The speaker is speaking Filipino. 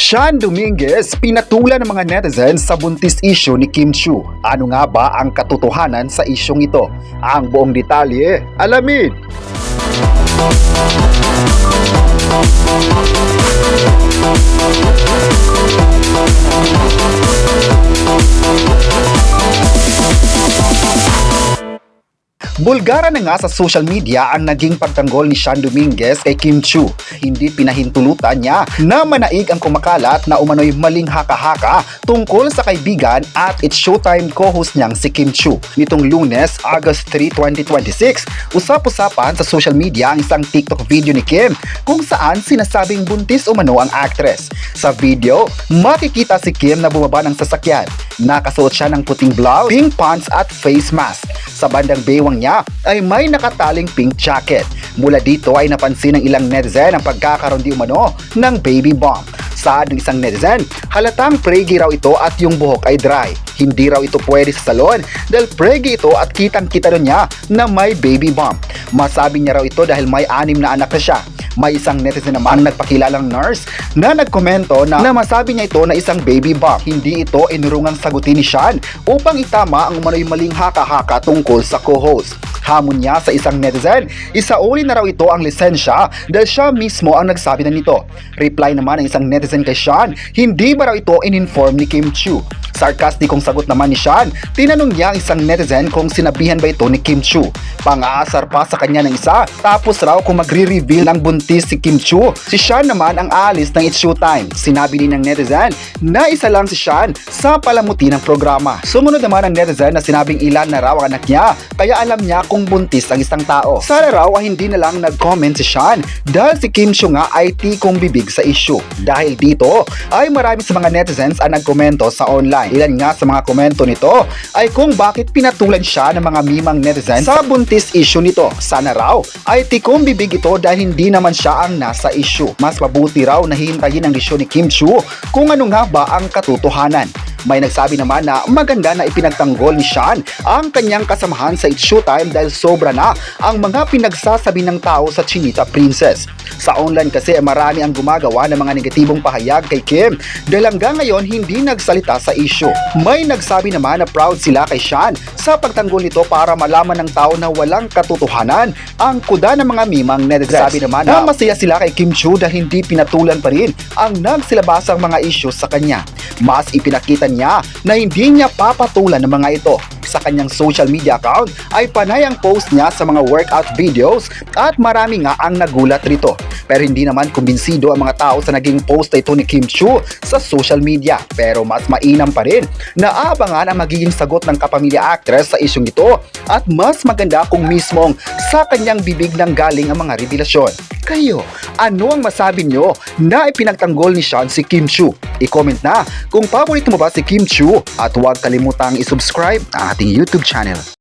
Shawn Dominguez pinatulan ng mga netizens sa buntis issue ni Kim Chiu. Ano nga ba ang katotohanan sa isyong ito? Ang buong detalye, alamin! Bulgara na nga sa social media ang naging pagtanggol ni Shawn Dominguez kay Kim Chiu. Hindi pinahintulutan niya na manaig ang kumakalat na umano'y maling haka-haka tungkol sa kaibigan at It's Showtime co-host niyang si Kim Chiu. Nitong Lunes, August 3, 2026, usap-usapan sa social media ang isang TikTok video ni Kim kung saan sinasabing buntis umano ang actress. Sa video, makikita si Kim na bumaba ng sasakyan. Nakasuot siya ng puting blouse, pink pants at face mask. Sa bandang baywang niya ay may nakataling pink jacket. Mula dito ay napansin ng ilang netizen ang pagkakaroon di umano ng baby bump. Saad ng isang netizen, halatang preggy raw ito at yung buhok ay dry. Hindi raw ito pwede sa salon dahil preggy ito at kitang-kita rin niya na may baby bump. Masabi niya raw ito dahil may 6 na anak na siya. May isang netizen naman ang nagpakilalang nurse na nagkomento na masabi niya ito na isang baby bump. Hindi ito inurungang sagutin ni Shawn upang itama ang umano'y maling haka-haka tungkol sa co-host. Hamon niya sa isang netizen, isauli na raw ito ang lisensya dahil siya mismo ang nagsabi na nito. Reply naman ng isang netizen kay Shawn, hindi ba raw ito in-inform ni Kim Chiu? Sarkastikong sagot naman ni Shawn, tinanong niya ang isang netizen kung sinabihan ba ito ni Kim Chiu. Pang-aasar pa sa kanya ng isa, tapos raw kung magre-reveal ng buntis si Kim Chiu. Si Shawn naman ang aalis ng It's Showtime. Sinabi din ng netizen na isa lang si Shawn sa palamuti ng programa. Sumunod naman ang netizen na sinabing ilan na raw ang anak niya, kaya alam niya kung buntis ang isang tao. Sana raw ay hindi na lang nag-comment si Shawn dahil si Kim Chiu nga ay tikong bibig sa issue. Dahil dito ay marami sa mga netizens ang nagkomento sa online. Ilan nga sa mga komento nito ay kung bakit pinatulan siya ng mga mimang netizens sa buntis issue nito. Sana raw ay tikong bibig ito dahil hindi naman siya ang nasa issue. Mas mabuti raw na hihintayin ang desisyon ni Kim Chiu kung ano nga ba ang katotohanan. May nagsabi naman na maganda na ipinagtanggol ni Shawn ang kanyang kasamahan sa It's Showtime dahil sobra na ang mga pinagsasabi ng tao sa Chinita Princess. Sa online kasi marami ang gumagawa ng mga negatibong pahayag kay Kim dahil hanggang ngayon hindi nagsalita sa issue. May nagsabi naman na proud sila kay Shawn sa pagtanggol nito para malaman ng tao na walang katotohanan ang kuda ng mga mimang netizens. Sabi naman na masaya sila kay Kim Chiu dahil hindi pinatulan pa rin ang nagsilabasang mga issues sa kanya. Mas ipinakita niya na hindi niya papatulan ng mga ito. Sa kanyang social media account ay panay ang post niya sa mga workout videos at marami nga ang nagulat rito. Pero hindi naman kumbinsido ang mga tao sa naging post na ito ni Kim Chiu sa social media. Pero mas mainam pa rin na abangan ang magiging sagot ng kapamilya actress sa isyong ito at mas maganda kung mismong sa kanyang bibig nang galing ang mga revelasyon. Kayo, ano ang masabi nyo na ipinagtanggol ni Shawn si Kim Chiu? I-comment na kung paborito mo ba si Kim Chiu at huwag kalimutang i-subscribe ang ating YouTube channel.